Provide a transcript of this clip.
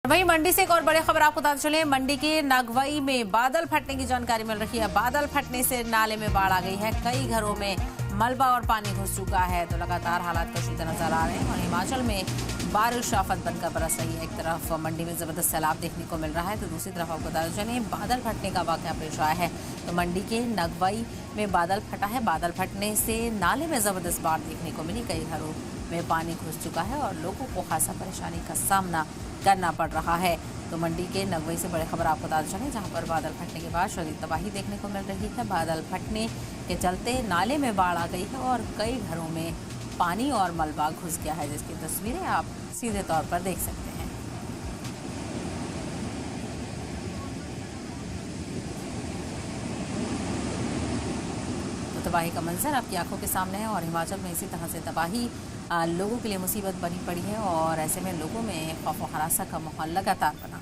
वहीं मंडी से एक और बड़ी खबर आपको बताते चले। मंडी के नगवई में बादल फटने की जानकारी मिल रही है। बादल फटने से नाले में बाढ़ आ गई है। कई घरों में मलबा और पानी घुस चुका है। तो लगातार हालात कशीदा नजर आ रहे हैं और हिमाचल में बारिश आफत बनकर बरस रही है। एक तरफ मंडी में जबरदस्त सैलाब देखने को मिल रहा है, तो दूसरी तरफ आपको बताते चले बादल फटने का वाकया पेश आया है। तो मंडी के नगवई में बादल फटा है। बादल फटने से नाले में जबरदस्त बाढ़ देखने को मिली। कई घरों में पानी घुस चुका है और लोगों को खासा परेशानी का सामना करना पड़ रहा है। तो मंडी के नगवई से बड़ी खबर आपको बताते चलें, जहां पर बादल फटने के बाद शदीद तबाही देखने को मिल रही है। बादल फटने के चलते नाले में बाढ़ आ गई है और कई घरों में पानी और मलबा घुस गया है, जिसकी तस्वीरें आप सीधे तौर पर देख सकते हैं। तो तबाही का मंजर आपकी आंखों के सामने है और हिमाचल में इसी तरह से तबाही लोगों के लिए मुसीबत बनी पड़ी है और ऐसे में लोगों में खौफ व हरासा का माहौल लगातार बना